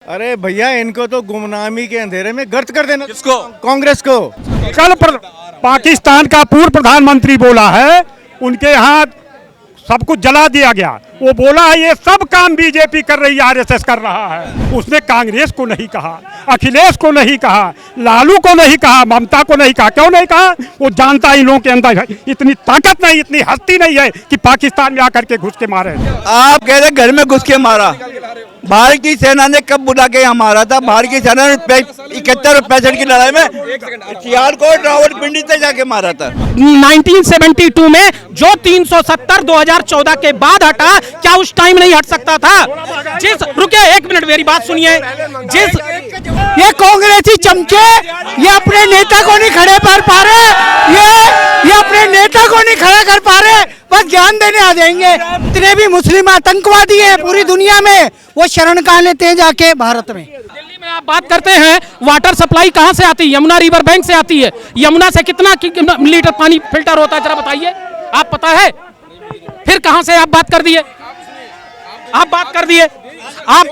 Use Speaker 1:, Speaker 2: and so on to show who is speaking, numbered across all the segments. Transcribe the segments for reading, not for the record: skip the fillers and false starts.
Speaker 1: अरे भैया इनको तो गुमनामी के अंधेरे में गर्त कर देना।
Speaker 2: किसको?
Speaker 1: कांग्रेस को।
Speaker 3: कल पाकिस्तान का पूर्व प्रधानमंत्री बोला है उनके यहाँ सब कुछ जला दिया गया। वो बोला है ये सब काम बीजेपी कर रही है, आरएसएस कर रहा है। उसने कांग्रेस को नहीं कहा, अखिलेश को नहीं कहा, लालू को नहीं कहा, ममता को नहीं कहा। क्यों नहीं कहा? वो जानता इन लोगों के अंदर इतनी ताकत नहीं, इतनी हस्ती नहीं है कि पाकिस्तान में आकर के घुस के मारे।
Speaker 2: आप कह रहे घर में घुस के मारा। भारतीय सेना ने कब बुला के यहाँ मारा था? भारतीय सेना ने 71 और 65 की लड़ाई में सियालकोट रावलपिंडी से जाके मारा था।
Speaker 4: 1972 में जो 370 2014 के बाद हटा, क्या उस टाइम नहीं हट सकता था? रुके एक मिनट, मेरी बात सुनिए।
Speaker 5: ये कांग्रेसी चमचे ये अपने नेता को नहीं खड़े कर पा रहे, ये अपने नेता को नहीं खड़ा कर पा रहे, बस ज्ञान देने आ जाएंगे। इतने भी मुस्लिम आतंकवादी हैं पूरी दुनिया में, वो शरण कहाँ लेते हैं जाके भारत में।
Speaker 4: दिल्ली में आप बात करते हैं वाटर सप्लाई कहाँ से आती है? यमुना रिवर बैंक से आती है। यमुना से कितना लीटर पानी फिल्टर होता है जरा बताइए, आप पता है? फिर कहाँ से आप बात कर दिए? आप बात कर दिए, आप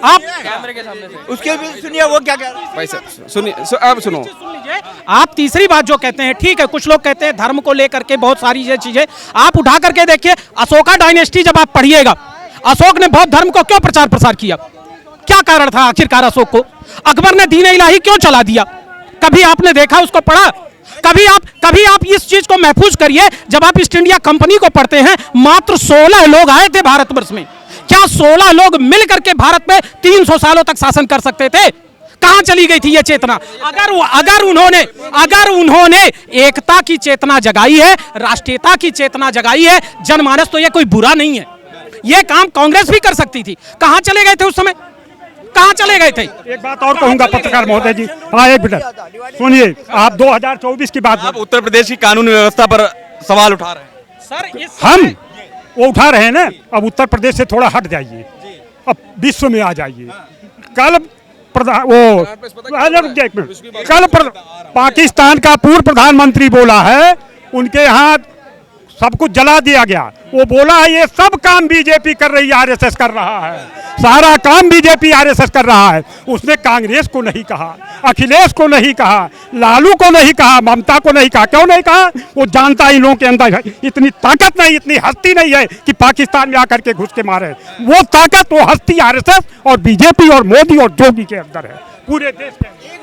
Speaker 4: कैमरे के सामने से।
Speaker 2: उसके भी सुनिए वो क्या कह रहा है।
Speaker 6: भाई साहब सुनिए, अब सुनो।
Speaker 4: सुन लीजिए, आप तीसरी बात जो कहते हैं, ठीक है, कुछ लोग कहते हैं धर्म को लेकर के बहुत सारी ये चीजें आप उठा करके देखिए। अशोका डायनेस्टी जब आप पढ़िएगा, अशोक ने बौद्ध धर्म को क्यों प्रचार प्रसार किया? क्या कारण था आखिरकार अशोक को? अकबर ने दीन इलाही क्यों चला दिया? कभी आपने देखा, उसको पढ़ा? कभी आप इस चीज को महफूज करिए। जब आप ईस्ट इंडिया कंपनी को पढ़ते हैं, मात्र 16 लोग आए थे भारतवर्ष में। क्या 16 लोग मिल करके भारत में 300 सालों तक शासन कर सकते थे? कहां चली गई थी ये चेतना? अगर उन्होंने एकता की चेतना जगाई है, राष्ट्रीयता की चेतना जगाई है, जनमानस, तो ये कोई बुरा नहीं है। ये काम कांग्रेस भी कर सकती थी। कहां चले गए थे उस समय? कहां चले गए थे?
Speaker 3: एक बात और कहूंगा पत्रकार महोदय जी, हाँ एक मिनट सुनिए। आप 2024 की बात,
Speaker 6: आप उत्तर प्रदेश की कानून व्यवस्था पर सवाल उठा रहे हैं
Speaker 4: सर।
Speaker 3: हम वो उठा रहे हैं ना। अब उत्तर प्रदेश से थोड़ा हट जाइए, अब विश्व में आ जाइए। कल पाकिस्तान का पूर्व प्रधानमंत्री बोला है उनके यहाँ सब कुछ जला दिया गया। वो बोला है ये सब काम बीजेपी कर रही है, आरएसएस कर रहा है। सारा काम बीजेपी आरएसएस कर रहा है। उसने कांग्रेस को नहीं कहा, अखिलेश को नहीं कहा, लालू को नहीं कहा, ममता को नहीं कहा। क्यों नहीं कहा? वो जानता इन लोगों के अंदर इतनी ताकत नहीं, इतनी हस्ती नहीं है कि पाकिस्तान में आकर के घुस के मारे। वो ताकत, वो हस्ती आरएसएस और बीजेपी और मोदी और जोगी के अंदर है, पूरे देश के अंदर।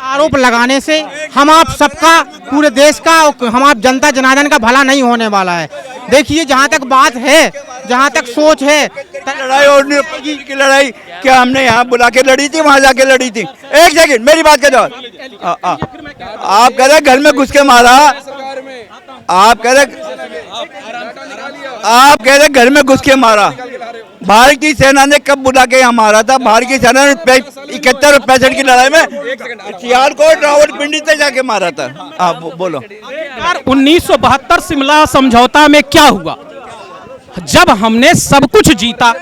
Speaker 5: आरोप लगाने से हम आप सबका, पूरे देश का, हम आप जनता जनार्दन का भला नहीं होने वाला है। देखिए, जहाँ तक बात है, जहाँ तक सोच है,
Speaker 2: लड़ाई और की लड़ाई क्या हमने यहाँ बुला के लड़ी थी, वहां जाके लड़ी थी? एक सेकंड, मेरी बात कर दो। आप कह रहे घर में घुस के मारा, आप कह रहे घर में घुस के मारा। भारतीय सेना ने कब बुला के यहाँ मारा था? भारतीय सेना ने 71 और 65 की लड़ाई में सियालकोट रावलपिंडी से जाके मारा था। आप बोलो।
Speaker 4: 1972 शिमला समझौता में क्या हुआ? जब हमने सब कुछ जीता,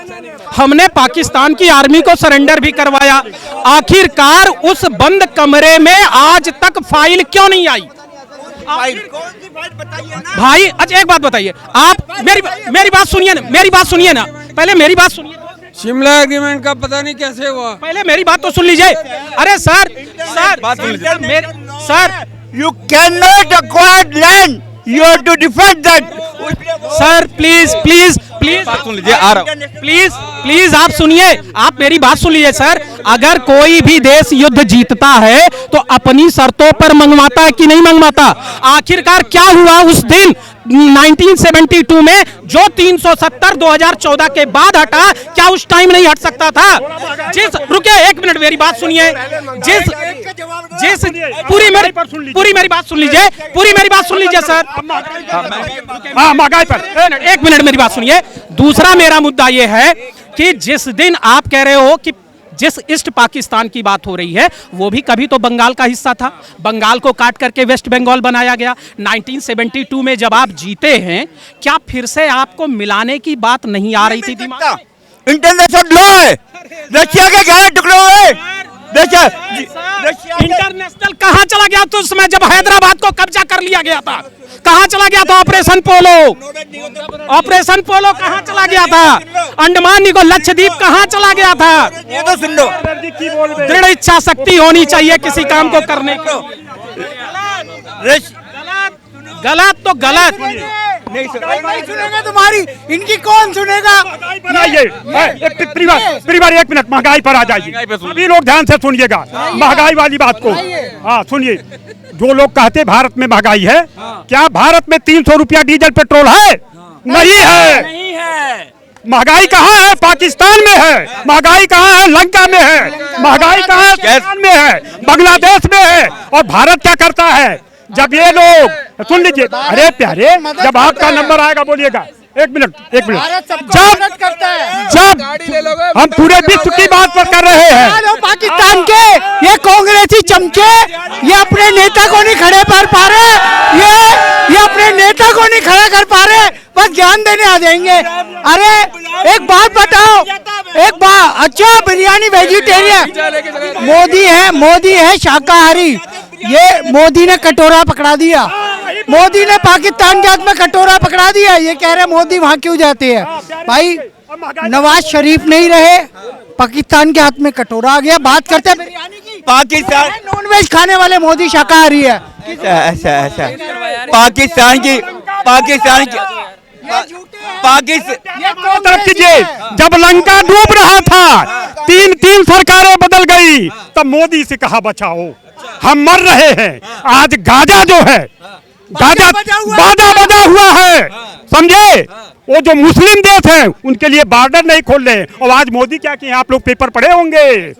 Speaker 4: हमने पाकिस्तान की आर्मी को सरेंडर भी करवाया, आखिरकार उस बंद कमरे में आज तक फाइल क्यों नहीं आई? भाई अच्छा एक बात बताइए, आप मेरी बात सुनिए ना, मेरी बात सुनिए ना, पहले मेरी बात सुनिए।
Speaker 7: शिमला एग्रीमेंट का पता नहीं कैसे हुआ,
Speaker 4: पहले मेरी बात तो सुन लीजिए। अरे sir
Speaker 2: you can not acquire land, you have to defend that.
Speaker 4: Sir please
Speaker 6: बात सुन लीजिए, आ रहा हूं।
Speaker 4: प्लीज आप सुनिए, आप मेरी बात सुन लीजिए। सर, अगर कोई भी देश युद्ध जीतता है तो अपनी शर्तों पर मंगवाता है कि नहीं मंगवाता? आखिरकार क्या हुआ उस दिन 1972 में जो 370 2014 के बाद हटा, क्या उस टाइम नहीं हट सकता था? रुके एक मिनट, मेरी बात सुनिए। पूरी मेरी बात सुन लीजिए, पूरी मेरी बात सुन लीजिए सर।
Speaker 3: हाँ महंगाई पर
Speaker 4: एक मिनट मेरी बात सुनिए। दूसरा मेरा मुद्दा यह है कि जिस दिन आप कह रहे हो कि जिस ईस्ट पाकिस्तान की बात हो रही है, वो भी कभी तो बंगाल का हिस्सा था। बंगाल को काट करके वेस्ट बंगाल बनाया गया। 1972 में जब आप जीते हैं, क्या फिर से आपको मिलाने की बात नहीं आ रही थी दिमाग में?
Speaker 2: इंटरनेशनल लॉ है, रशिया के 11 टुकड़े हुए।
Speaker 4: इंटरनेशनल कहां चला गया तो उसमें, जब हैदराबाद को कब्जा कर लिया गया था? कहाँ चला गया था ऑपरेशन पोलो? ऑपरेशन पोलो कहाँ चला गया था? अंडमान निको लक्षद्वीप कहाँ चला गया था?
Speaker 2: ये तो सुन लो।
Speaker 4: दृढ़ इच्छा शक्ति होनी चाहिए किसी काम को करने की। गलत तो गलत।
Speaker 5: भाई सुनेगा तुम्हारी, इनकी कौन सुनेगा?
Speaker 3: ये परिवार 1 मिनट, महंगाई पर आ जाइए। सभी लोग ध्यान से सुनिएगा महंगाई वाली बात को। हाँ सुनिए, जो लोग कहते भारत में महंगाई है, क्या भारत में 300 रुपया डीजल पेट्रोल है? नहीं है। महंगाई कहाँ है? पाकिस्तान में है। महंगाई कहाँ है? लंका में है। महंगाई कहाँ है? पाकिस्तान में है, बांग्लादेश में है। और भारत क्या करता है? जब ये लोग, सुन लीजिए, अरे प्यारे, जब आपका नंबर आएगा बोलिएगा। एक मिनट जब हम पूरे विश्व की बात पर कर रहे हैं,
Speaker 5: पाकिस्तान के ये कांग्रेसी चमचे, ये अपने नेता को नहीं खड़े कर पा रहे, ये अपने नेता को नहीं खड़ा कर पा रहे, बस ज्ञान देने आ जाएंगे। अरे एक बात बताओ, एक बात, अच्छा बिरयानी वेजिटेरियन, मोदी है शाकाहारी, ये मोदी ने कटोरा पकड़ा दिया, मोदी ने पाकिस्तान के हाथ में कटोरा पकड़ा दिया। ये कह रहे मोदी वहां क्यों जाते हैं? भाई नवाज शरीफ नहीं रहे, पाकिस्तान के हाथ में कटोरा आ गया। बात करते हैं बिरयानी की,
Speaker 2: पाकिस्तान
Speaker 5: नॉनवेज खाने वाले मोदी शाकाहारी है।
Speaker 2: ऐसा पाकिस्तान की
Speaker 3: तरफ कीजिए। जब लंका डूब रहा था, तीन सरकारें बदल गई, तब मोदी से कहा बचाओ, हम मर रहे हैं। आज गाजा जो है, गाजा बाजा बजा हुआ है, समझे? वो जो मुस्लिम देश हैं उनके लिए बॉर्डर नहीं खोल रहे। और आज मोदी क्या किए, आप लोग पेपर पढ़े होंगे,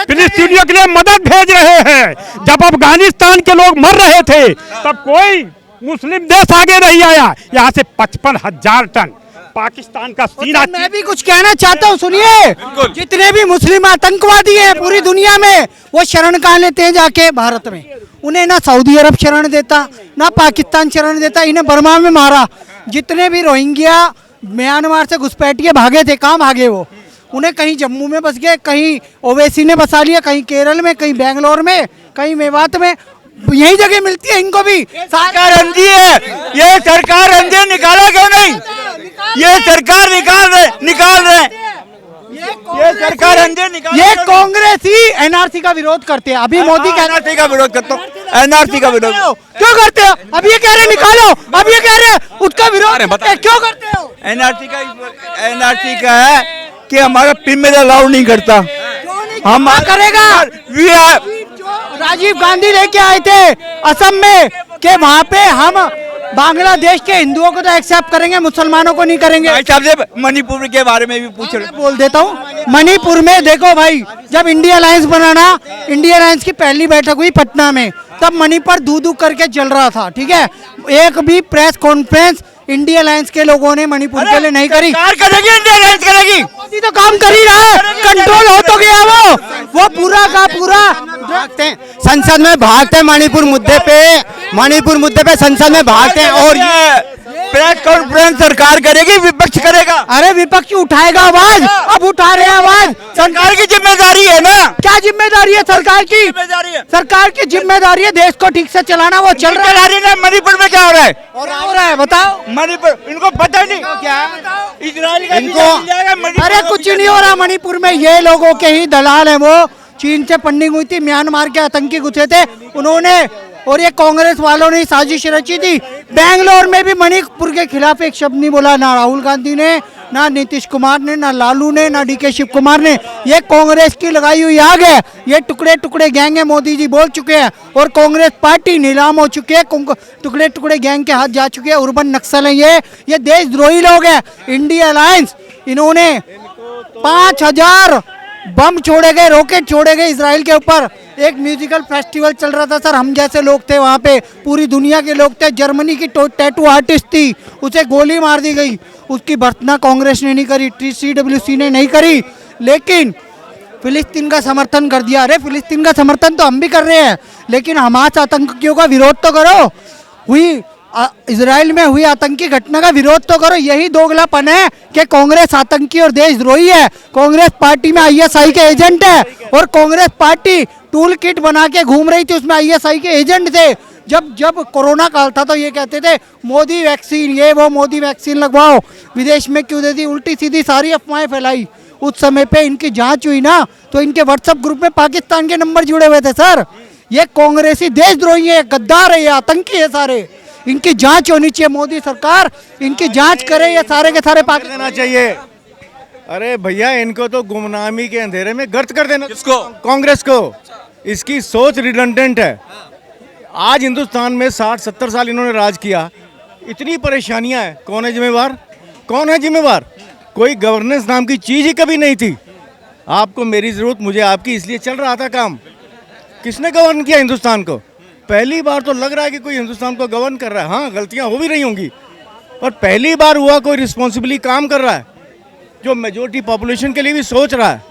Speaker 3: फिलिस्तीनियों के लिए मदद भेज रहे हैं। जब अफगानिस्तान के लोग मर रहे थे, तब कोई मुस्लिम देश आगे नहीं आया। यहाँ से 55,000 टन पाकिस्तान का सीना।
Speaker 5: मैं भी कुछ कहना चाहता हूँ, सुनिए। जितने भी मुस्लिम आतंकवादी हैं पूरी दुनिया में, वो शरण कहाँ लेते हैं? जाके भारत में। उन्हें ना सऊदी अरब शरण देता, ना पाकिस्तान शरण देता, इन्हें बर्मा में मारा। जितने भी रोहिंग्या म्यांमार से घुसपैठिए भागे थे, कहाँ भागे वो? उन्हें कहीं जम्मू में बस गए, कहीं ओवैसी ने बसा लिया, कहीं केरल में, कहीं बेंगलोर में, कहीं मेवात में, यही जगह मिलती है इनको भी।
Speaker 2: सरकार अंधी है, ये सरकार अंधी, निकाला क्यों नहीं? ये सरकार निकाल रहे, ये सरकार अंधी निकाल।
Speaker 5: ये कांग्रेस ही एनआरसी का विरोध करते हैं। अभी मोदी का
Speaker 2: एनआरसी का विरोध करता हूँ, एनआरसी का विरोध
Speaker 5: क्यों करते हो? अब ये कह रहे निकालो, अब ये कह रहे उसका विरोध क्यों करते हो?
Speaker 2: एनआरसी का है कि हमारा पिन अलाउड नहीं करता।
Speaker 5: हम करेगा। राजीव गांधी लेके आए थे असम में कि वहाँ पे हम बांग्लादेश के हिंदुओं को तो एक्सेप्ट करेंगे, मुसलमानों को नहीं करेंगे।
Speaker 2: मणिपुर के बारे में भी पूछ रहे,
Speaker 5: बोल देता हूँ। मणिपुर में देखो भाई, जब इंडिया अलायंस बनाना, इंडिया अलायंस की पहली बैठक हुई पटना में, तब मणिपुर धू करके जल रहा था, ठीक है? एक भी प्रेस कॉन्फ्रेंस इंडिया अलायंस के लोगों ने मणिपुर के लिए नहीं करी।
Speaker 2: करेगी इंडिया अलायंस करेगी,
Speaker 5: मोदी तो काम कर ही रहा है, कंट्रोल हो तो गया वो पूरा का पूरा।
Speaker 8: संसद में भागते मणिपुर मुद्दे पे संसद में भागते हैं। और
Speaker 2: प्रेस कॉन्फ्रेंस सरकार करेगी, विपक्ष करेगा?
Speaker 5: अरे विपक्ष उठाएगा आवाज, अब उठा रहे हैं आवाज।
Speaker 2: सरकार की जिम्मेदारी है ना।
Speaker 5: क्या जिम्मेदारी है सरकार की? सरकार की जिम्मेदारी है देश को ठीक से चलाना, वो चल रहा है।
Speaker 2: मणिपुर में क्या हो रहा है?
Speaker 5: हो रहा है बताओ।
Speaker 2: मणिपुर इनको पता नहीं क्या इजराइल का
Speaker 5: इनको। अरे कुछ नहीं हो रहा मणिपुर में, ये लोगों के ही दलाल है। वो चीन से फंडिंग हुई थी, म्यांमार के आतंकी घुसे थे उन्होंने, और ये कांग्रेस वालों ने साजिश रची थी। बेंगलोर में भी मणिपुर के खिलाफ एक शब्द नहीं बोला, ना राहुल गांधी ने, ना नीतीश कुमार ने, ना लालू ने, ना डीके शिव कुमार ने। ये कांग्रेस की लगाई हुई आग है। ये टुकड़े टुकड़े गैंग है, मोदी जी बोल चुके हैं। और कांग्रेस पार्टी नीलाम हो चुकी है, टुकड़े टुकड़े गैंग के हाथ जा चुके हैं। अर्बन नक्सल है ये देशद्रोही लोग हैं। इंडिया अलायंस, इन्होंने 5000 बम छोड़े गए, रॉकेट छोड़े गए इजराइल के ऊपर। एक म्यूजिकल फेस्टिवल चल रहा था सर, हम जैसे लोग थे वहाँ पे, पूरी दुनिया के लोग थे। जर्मनी की टैटू आर्टिस्ट थी, उसे गोली मार दी गई। उसकी भर्त्सना कांग्रेस ने नहीं करी, CWC ने नहीं करी, लेकिन फिलिस्तीन का समर्थन कर दिया। अरे फिलिस्तीन का समर्थन तो हम भी कर रहे हैं, लेकिन हमास आतंकियों का विरोध तो करो। हुई इजराइल में हुई आतंकी घटना का विरोध तो करो। यही दोगलापन है कि कांग्रेस आतंकी और देशद्रोही है। कांग्रेस पार्टी में ISI के एजेंट है, और कांग्रेस पार्टी टूल किट बना के घूम रही थी, उसमें ISI के एजेंट थे। जब जब कोरोना काल था तो ये कहते थे मोदी वैक्सीन, ये वो मोदी वैक्सीन लगवाओ, विदेश में क्यों दे दी, उल्टी सीधी सारी अफवाहें फैलाई। उस समय पे इनकी जांच हुई ना तो इनके व्हाट्सएप ग्रुप में पाकिस्तान के नंबर जुड़े हुए थे सर। ये कांग्रेसी देशद्रोही है, गद्दार है, ये आतंकी है सारे। इनकी जांच होनी चाहिए, मोदी सरकार इनकी जांच करे, ये सारे के सारे पाकिस्तान
Speaker 1: देना चाहिए। अरे भैया इनको तो गुमनामी के अंधेरे में गर्त कर देना।
Speaker 6: किसको?
Speaker 1: कांग्रेस को। इसकी सोच रिडंडेंट है। आज हिंदुस्तान में 60-70 साल इन्होंने राज किया, इतनी परेशानियां हैं, कौन है जिम्मेवार? कौन है जिम्मेवार? कोई गवर्नेंस नाम की चीज ही कभी नहीं थी। आपको मेरी जरूरत, मुझे आपकी, इसलिए चल रहा था काम। किसने गवर्न किया हिंदुस्तान को? पहली बार तो लग रहा है कि कोई हिंदुस्तान को गवर्न कर रहा है। हाँ, गलतियां हो भी रही होंगी, पर पहली बार हुआ कोई रिस्पॉन्सिबली काम कर रहा है, जो मेजोरिटी पॉपुलेशन के लिए भी सोच रहा है।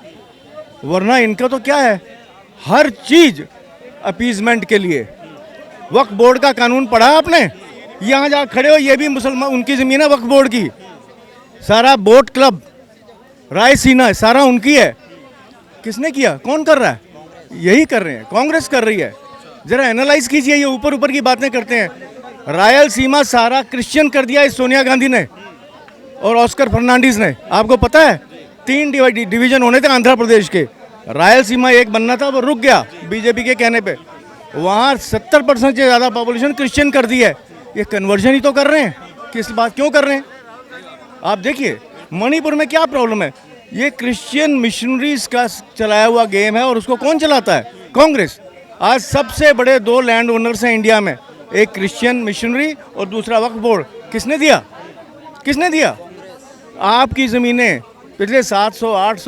Speaker 1: वरना इनका तो क्या है, हर चीज अपीजमेंट के लिए। वक्फ बोर्ड का कानून पढ़ा आपने? यहाँ जहाँ खड़े हो ये भी मुसलमान, उनकी ज़मीन है वक्फ बोर्ड की। सारा बोट क्लब, रायसीना सारा उनकी है। किसने किया? कौन कर रहा है? यही कर रहे हैं, कांग्रेस कर रही है। जरा एनालाइज कीजिए, ये ऊपर ऊपर की बातें करते हैं। रायलसीमा सारा क्रिश्चियन कर दिया इस सोनिया गांधी ने और ऑस्कर फर्नांडिस ने। आपको पता है 3 डिवीजन होने थे आंध्र प्रदेश के, रायलसीमा एक बनना था, वो रुक गया बीजेपी के कहने पे। वहाँ 70% से ज़्यादा पॉपुलेशन क्रिश्चियन कर दी है। ये कन्वर्जन ही तो कर रहे हैं, किस बात क्यों कर रहे हैं? आप देखिए मणिपुर में क्या प्रॉब्लम है, ये क्रिश्चियन मिशनरीज का चलाया हुआ गेम है। और उसको कौन चलाता है? कांग्रेस। आज सबसे बड़े 2 लैंड ओनर्स हैं इंडिया में, एक क्रिश्चियन मिशनरी और दूसरा वक्फ बोर्ड। किसने दिया? किसने दिया? आपकी ज़मीनें पिछले 700-800